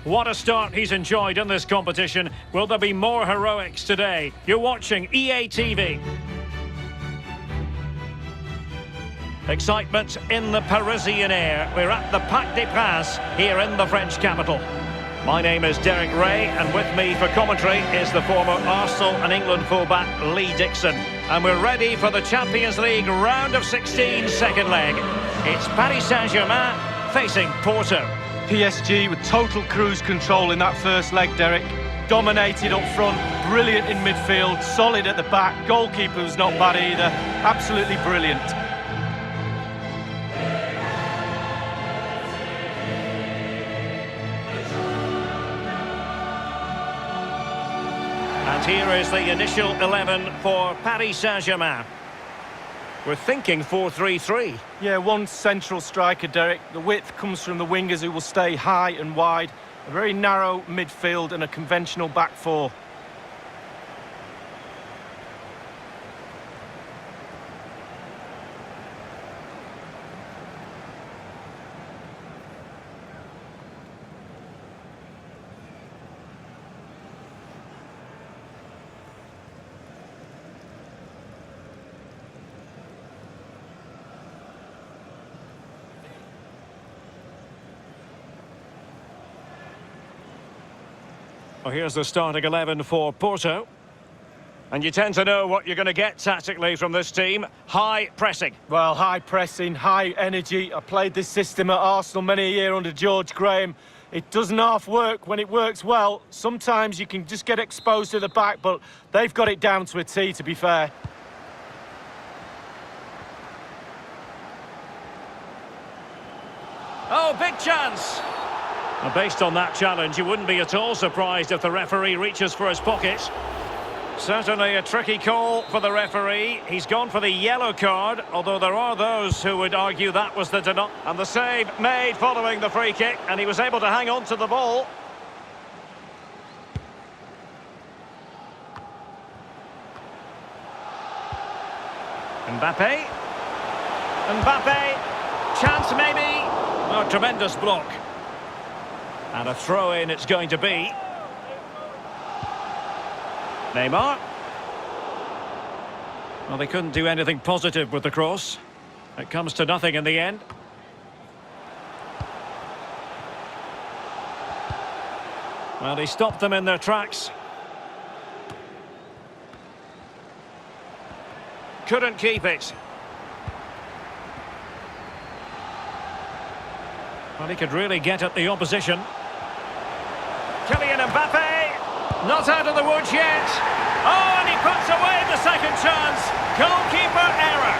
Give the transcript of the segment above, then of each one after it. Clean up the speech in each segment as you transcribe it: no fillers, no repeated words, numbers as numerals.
What a start he's enjoyed in this competition. Will there be more heroics today? You're watching EA TV. Excitement in the Parisian air. We're at the Parc des Princes here in the French capital. My name is Derek Ray, and with me for commentary is the former Arsenal and England fullback Lee Dixon. And we're ready for the Champions League round of 16 second leg. It's Paris Saint-Germain facing Porto. PSG with total cruise control in that first leg, Derek. Dominated up front, brilliant in midfield, solid at the back. Goalkeeper was not bad either, absolutely brilliant. And here is the initial 11 for Paris Saint-Germain. We're thinking 4-3-3. Yeah, one central striker, Derek. The width comes from the wingers who will stay high and wide. A very narrow midfield and a conventional back four. Well, here's the starting 11 for Porto. And you tend to know what you're going to get tactically from this team. High pressing. Well, high pressing, high energy. I played this system at Arsenal many a year under George Graham. It doesn't half work when it works well. Sometimes you can just get exposed to the back, but they've got it down to a T, to be fair. Oh, big chance! Well, based on that challenge, you wouldn't be at all surprised if the referee reaches for his pocket. Certainly a tricky call for the referee. He's gone for the yellow card, although there are those who would argue that was the denial. And the save made following the free kick, and he was able to hang on to the ball. Mbappe. Chance maybe. Oh, tremendous block. And a throw-in it's going to be. Neymar. Well, they couldn't do anything positive with the cross. It comes to nothing in the end. Well, he stopped them in their tracks. Couldn't keep it. Well, he could really get at the opposition. Kylian Mbappe, not out of the woods yet. Oh, and he puts away the second chance. Goalkeeper error.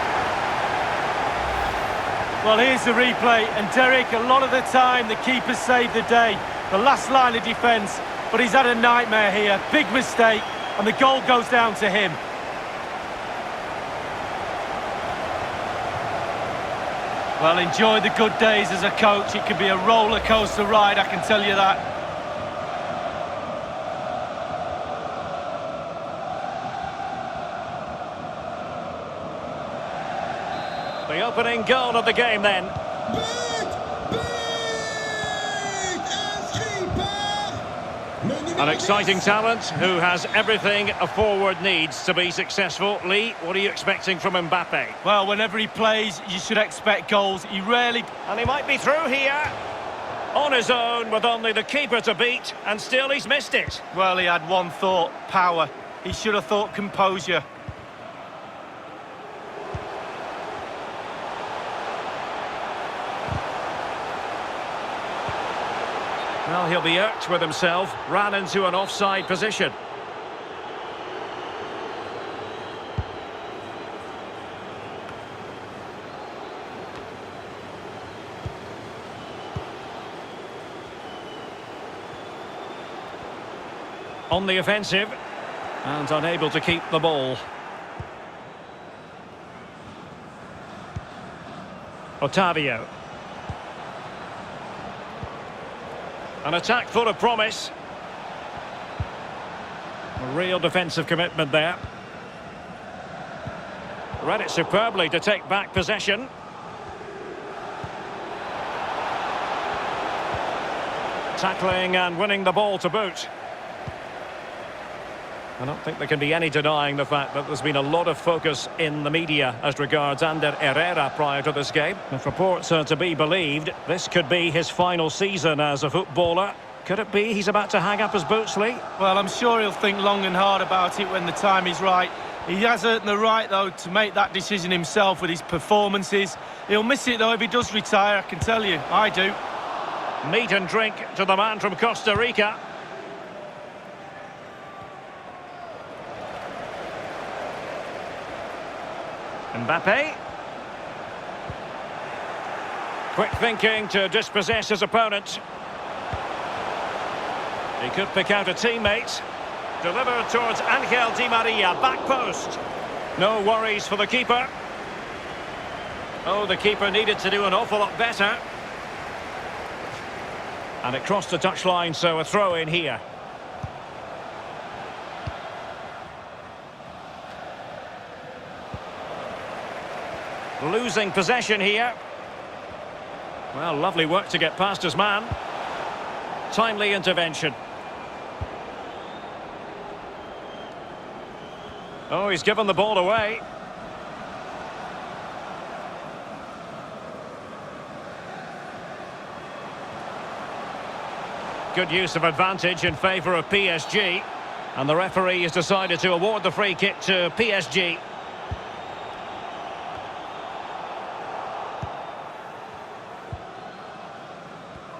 Well, here's the replay, and Derek, a lot of the time the keeper saved the day. The last line of defence, but he's had a nightmare here. Big mistake, and the goal goes down to him. Well, enjoy the good days as a coach. It could be a roller coaster ride, I can tell you that. The opening goal of the game then. An exciting talent who has everything a forward needs to be successful. Lee, what are you expecting from Mbappe? Well, whenever he plays, you should expect goals. He rarely... And he might be through here. On his own with only the keeper to beat, and still he's missed it. Well, he had one thought, power. He should have thought composure. Well, he'll be irked with himself. Ran into an offside position. On the offensive. And unable to keep the ball. Otavio. An attack full of promise. A real defensive commitment there. Read it superbly to take back possession. Tackling and winning the ball to boot. I don't think there can be any denying the fact that there's been a lot of focus in the media as regards Ander Herrera prior to this game. If reports are to be believed, this could be his final season as a footballer. Could it be he's about to hang up his boots, Lee? Well, I'm sure he'll think long and hard about it when the time is right. He has earned the right, though, to make that decision himself with his performances. He'll miss it, though, if he does retire, I can tell you. I do. Meat and drink to the man from Costa Rica. Mbappe. Quick thinking to dispossess his opponent. He could pick out a teammate. Delivered towards Angel Di Maria, back post. No worries for the keeper. Oh, the keeper needed to do an awful lot better. And it crossed the touchline, so a throw in here. Losing possession here. Well, lovely work to get past his man. Timely intervention. Oh, he's given the ball away. Good use of advantage in favour of PSG. And the referee has decided to award the free kick to PSG.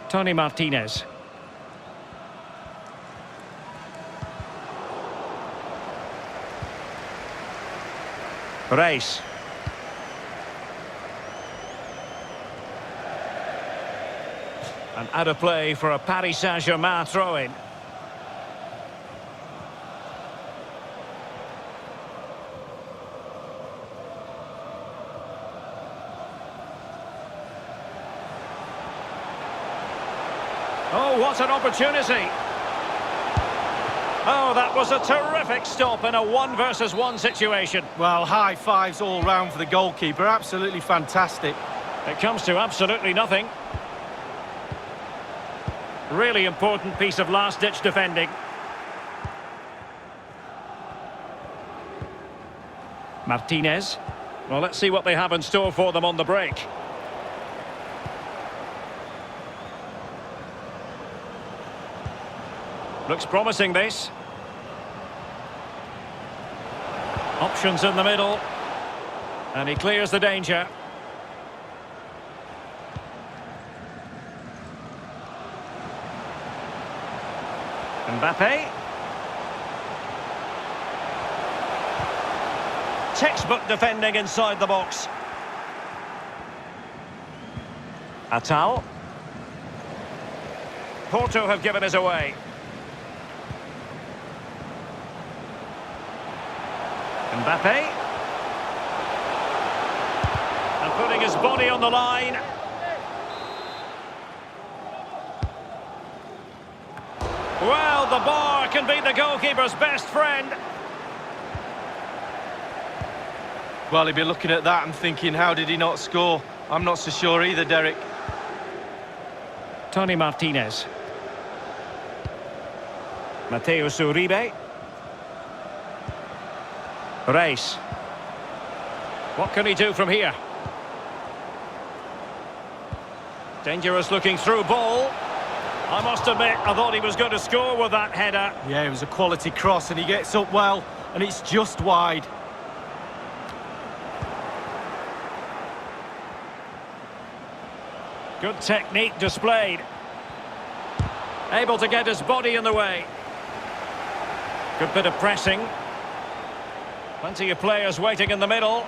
Tony Martinez. Reis. And out of play for a Paris Saint-Germain throw-in. Oh, what an opportunity. Oh, that was a terrific stop in a 1-versus-1 situation. Well, high fives all round for the goalkeeper. Absolutely fantastic. It comes to absolutely nothing. Really important piece of last-ditch defending. Martinez. Well, let's see what they have in store for them on the break. Looks promising, this. Options in the middle. And he clears the danger. Mbappe. Textbook defending inside the box. Atal. Porto have given us away. Mbappe. And putting his body on the line. Well, the bar can be the goalkeeper's best friend. Well, he'd be looking at that and thinking, how did he not score? I'm not so sure either, Derek. Tony Martinez. Mateus Uribe. Reis. What can he do from here? Dangerous looking through ball. I must admit, I thought he was going to score with that header. Yeah, it was a quality cross and he gets up well, and it's just wide. Good technique displayed. Able to get his body in the way. Good bit of pressing. Plenty of players waiting in the middle.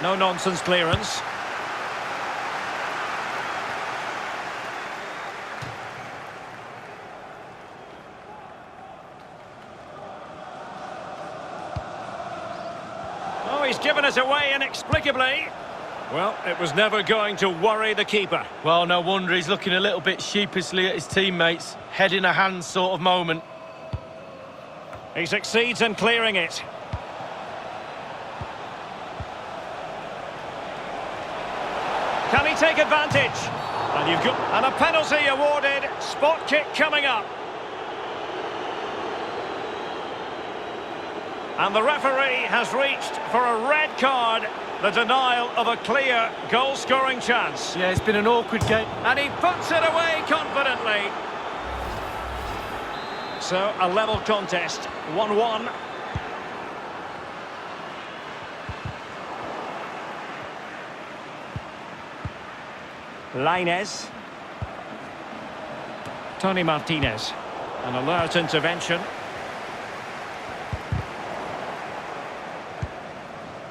No nonsense clearance. Oh, he's given us away inexplicably. Well, it was never going to worry the keeper. Well, no wonder he's looking a little bit sheepishly at his teammates. Head in a hand sort of moment. He succeeds in clearing it. Can he take advantage? And a penalty awarded. Spot kick coming up. And the referee has reached for a red card. The denial of a clear goal-scoring chance. Yeah, it's been an awkward game. And he puts it away confidently. So, a level contest, 1-1. Lainez. Tony Martinez. An alert intervention.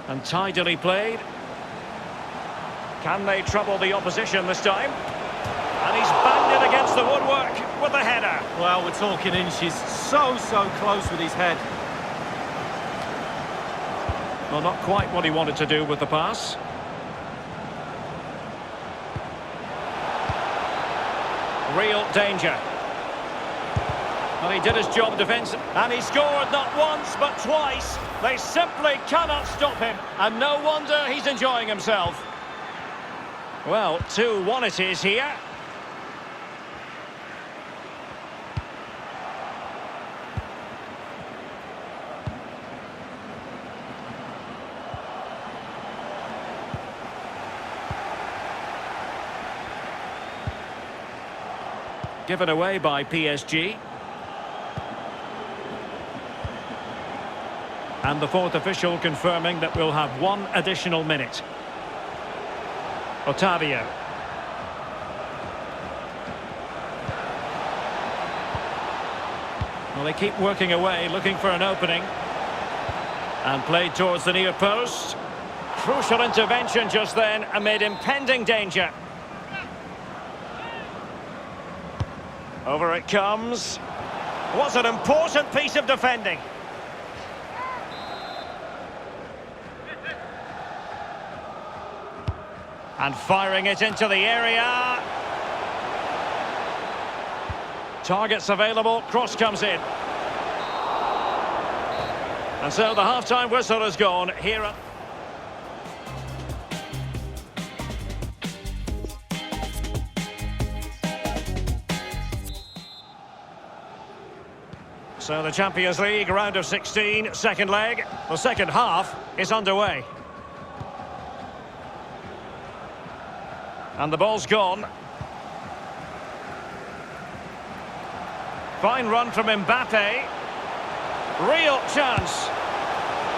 And tidily played. Can they trouble the opposition this time? And he's banged it against the woodwork with a header. Well, we're talking inches. So close with his head. Well, not quite what he wanted to do with the pass. Real danger. Well, he did his job defensive, and he scored not once but twice. They simply cannot stop him, and no wonder he's enjoying himself. Well, 2-1 it is here. Given away by PSG. And the fourth official confirming that we'll have one additional minute. Otavio. Well, they keep working away, looking for an opening. And played towards the near post. Crucial intervention just then amid impending danger. Over it comes. What an important piece of defending. And firing it into the area. Targets available, cross comes in. And so the half-time whistle has gone here. So the Champions League round of 16, second leg. The second half is underway. And the ball's gone. Fine run from Mbappe. Real chance.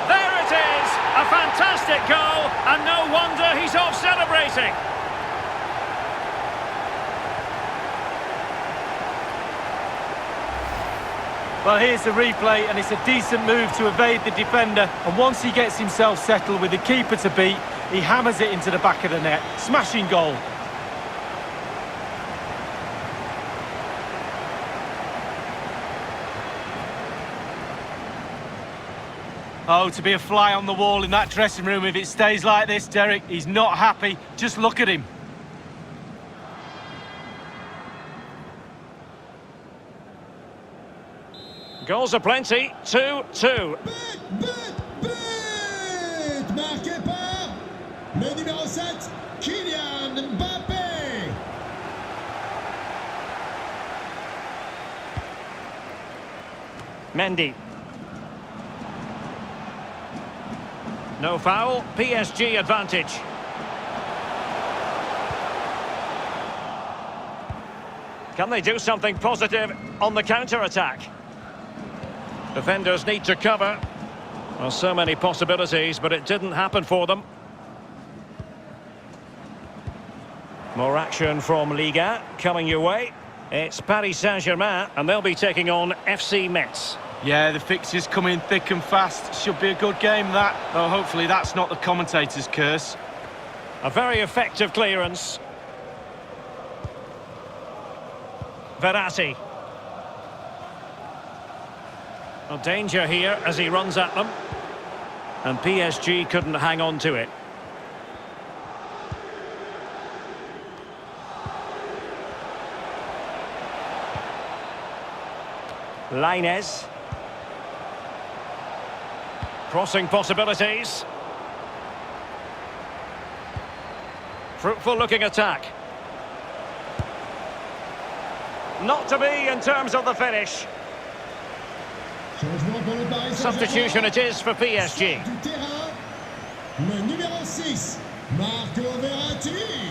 There it is! A fantastic goal, and no wonder he's off celebrating. Well, here's the replay, and it's a decent move to evade the defender. And once he gets himself settled with the keeper to beat, he hammers it into the back of the net. Smashing goal. Oh, to be a fly on the wall in that dressing room if it stays like this, Derek. He's not happy. Just look at him. Goals are plenty. 2-2. Marqué par le numéro 7, Kylian Mbappé. Mendy. No foul. PSG advantage. Can they do something positive on the counter-attack? Defenders need to cover. Well, so many possibilities, but it didn't happen for them. More action from Liga coming your way. It's Paris Saint-Germain, and they'll be taking on FC Metz. Yeah, the fixtures come in thick and fast. Should be a good game, that. Though hopefully that's not the commentator's curse. A very effective clearance. Verratti. Well, danger here as he runs at them. And PSG couldn't hang on to it. Lainez. Crossing possibilities. Fruitful looking attack. Not to be in terms of the finish. Changement pour le Paris Saint-Germain. Substitution it is for PSG. Du terrain, le numéro 6, Marco Verratti.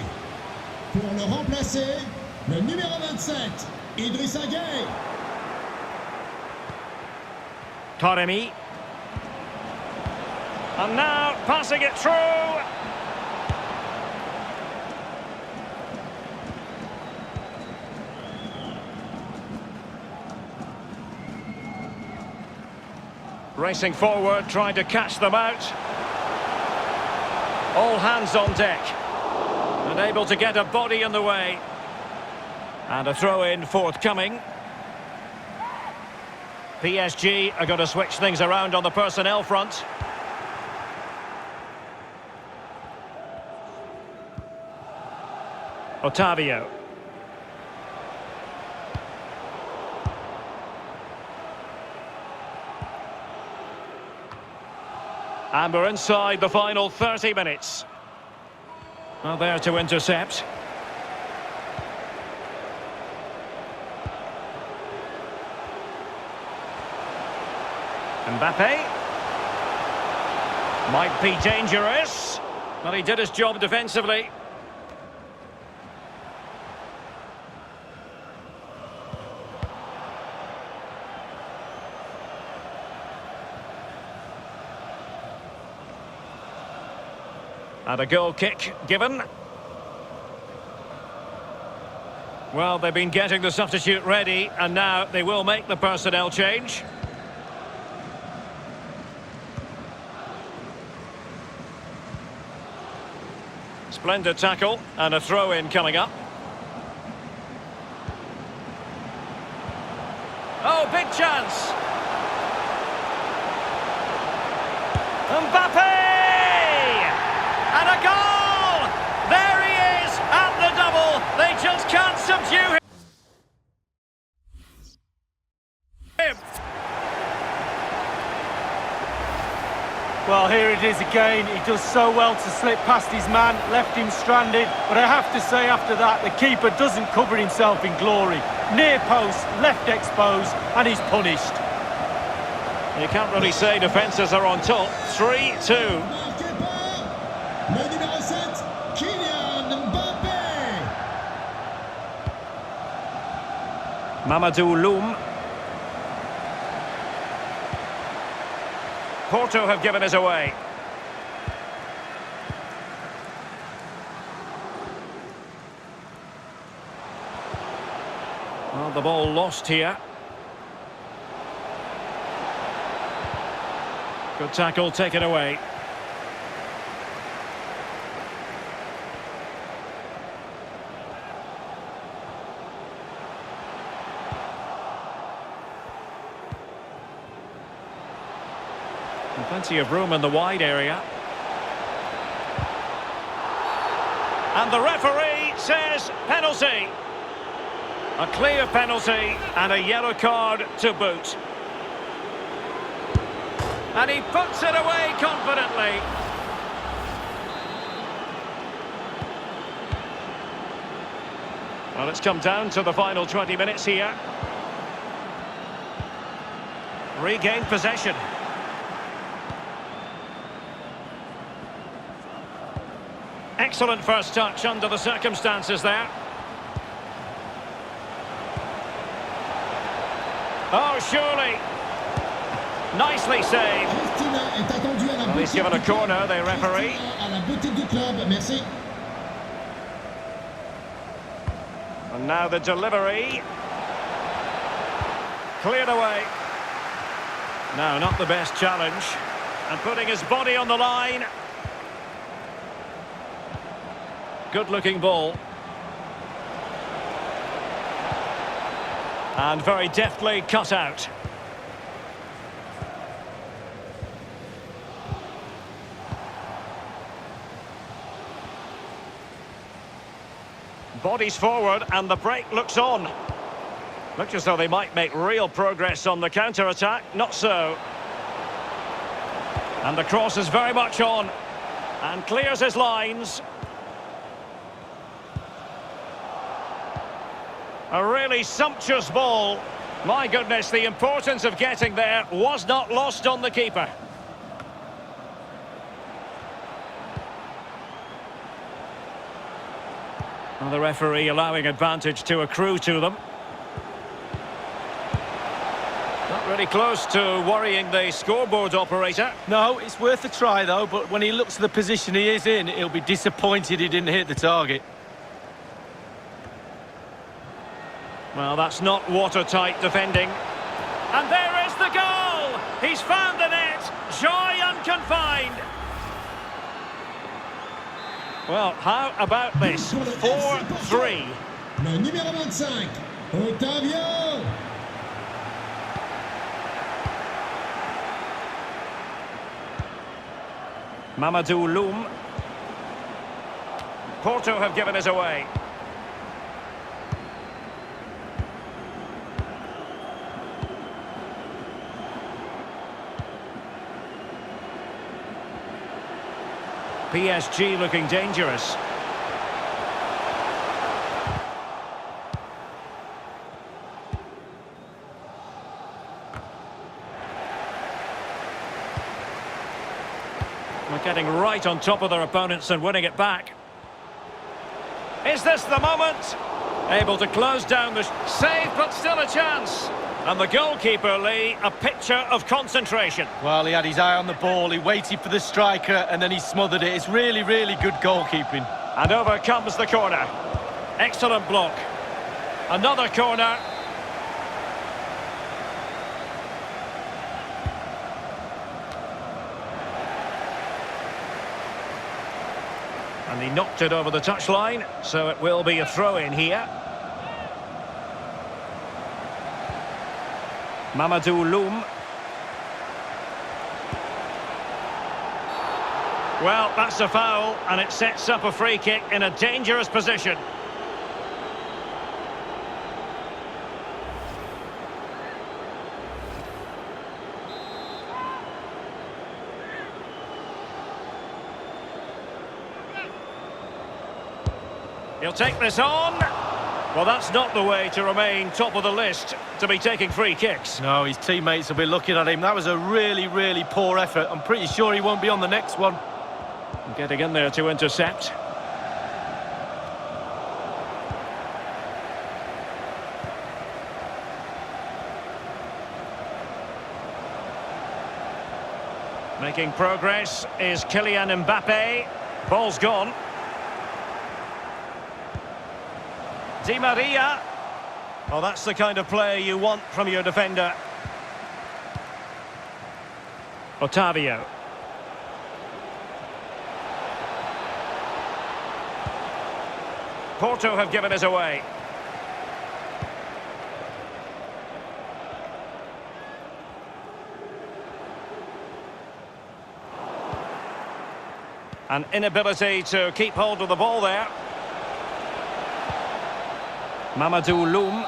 Pour le remplacer, le numéro 27, Idrissa Gueye. Taremi. And now passing it through. Racing forward, trying to catch them out. All hands on deck. Unable to get a body in the way. And a throw-in forthcoming. PSG are going to switch things around on the personnel front. Otavio. And we're inside the final 30 minutes. Well, there to intercept. Mbappe. Might be dangerous. But he did his job defensively. And a goal kick given. Well, they've been getting the substitute ready, and now they will make the personnel change. Splendid tackle, and a throw-in coming up. Oh, big chance! Mbappe! And a goal! There he is at the double. They just can't subdue him. Well, here it is again. He does so well to slip past his man, left him stranded. But I have to say after that, the keeper doesn't cover himself in glory. Near post, left exposed, and he's punished. You can't really say defences are on top. 3-2. Marqué par le numéro 7, Kylian Mbappé. Mamadou Loum. Porto have given us away. Well, the ball lost here. Good tackle taken away. And plenty of room in the wide area. And the referee says penalty. A clear penalty and a yellow card to boot. And he puts it away confidently. Well, it's come down to the final 20 minutes here. Regained possession. Excellent first touch under the circumstances there. Oh, surely. Nicely saved. Well, he's given a corner, the referee. And now the delivery. Cleared away. No, not the best challenge. And putting his body on the line. Good-looking ball. And very deftly cut out. Bodies forward and the break looks on. Looks as though they might make real progress on the counter-attack. Not so. And the cross is very much on. And clears his lines. A really sumptuous ball. My goodness, the importance of getting there was not lost on the keeper. And the referee allowing advantage to accrue to them. Not really close to worrying the scoreboard operator. No, it's worth a try though, but when he looks at the position he is in, he'll be disappointed he didn't hit the target. Well, that's not watertight defending. And there is the goal! He's found the net! Joy unconfined! Well, how about this? 4-3. Le numéro 25, Otavio. Mamadou Loum. Porto have given us away. PSG looking dangerous. We're getting right on top of their opponents and winning it back. Is this the moment? Able to close down the save, but still a chance. And the goalkeeper, Lee, a picture of concentration. Well, he had his eye on the ball, he waited for the striker, and then he smothered it. It's really, really good goalkeeping. And over comes the corner. Excellent block. Another corner. And he knocked it over the touchline, so it will be a throw-in here. Mamadou Loum. Well, that's a foul, and it sets up a free kick in a dangerous position. He'll take this on. Well, that's not the way to remain top of the list, to be taking free kicks. No, his teammates will be looking at him. That was a really, really poor effort. I'm pretty sure he won't be on the next one. Getting in there to intercept. Making progress is Kylian Mbappe. Ball's gone. Di Maria. Well, that's the kind of play you want from your defender. Otavio. Porto have given us away. An inability to keep hold of the ball there. Mamadou Loum.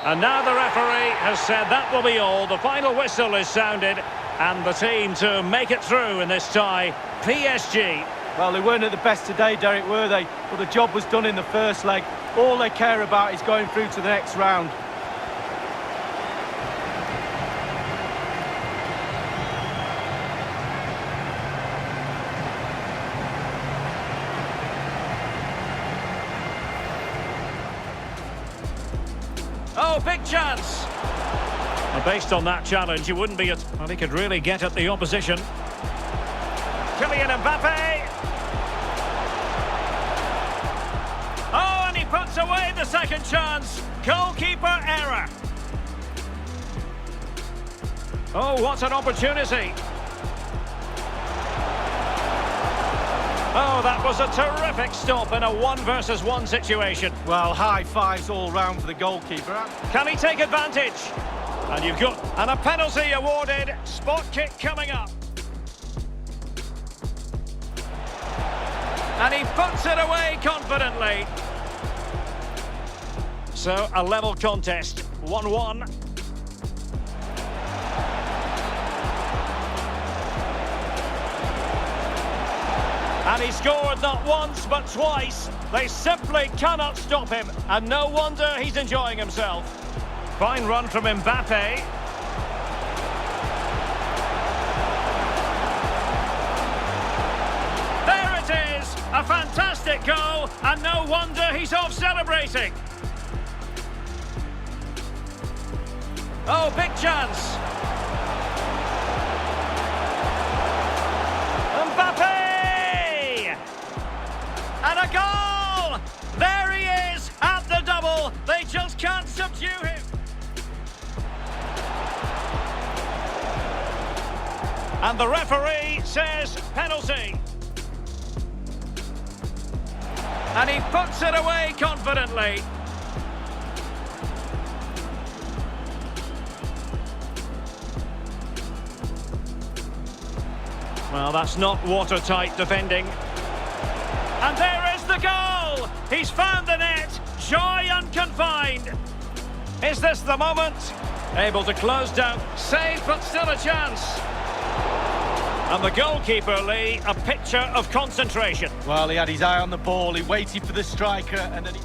And now the referee has said that will be all. The final whistle is sounded. And the team to make it through in this tie, PSG. Well, they weren't at the best today, Derek, were they? But the job was done in the first leg. All they care about is going through to the next round. Oh, big chance! Well, based on that challenge, you wouldn't be at... Well, he could really get at the opposition. Kylian Mbappe! Oh, and he puts away the second chance. Goalkeeper error. Oh, what an opportunity. Oh, that was a terrific stop in a 1-versus-1 situation. Well, high fives all round for the goalkeeper. Can he take advantage? And you've got... And a penalty awarded. Spot kick coming up. And he puts it away confidently. So, a level contest. 1-1. And he scored not once but twice. They simply cannot stop him, and no wonder he's enjoying himself. Fine run from Mbappe. There it is, a fantastic goal, and no wonder he's off celebrating. Oh, big chance. Mbappe! And a goal! There he is, at the double. They just can't subdue him. And the referee says penalty. And he puts it away confidently. Well, that's not watertight defending. And there is the goal! He's found the net, joy unconfined. Is this the moment? Able to close down, save but still a chance. And the goalkeeper, Lee, a picture of concentration. Well, he had his eye on the ball, he waited for the striker, and then he...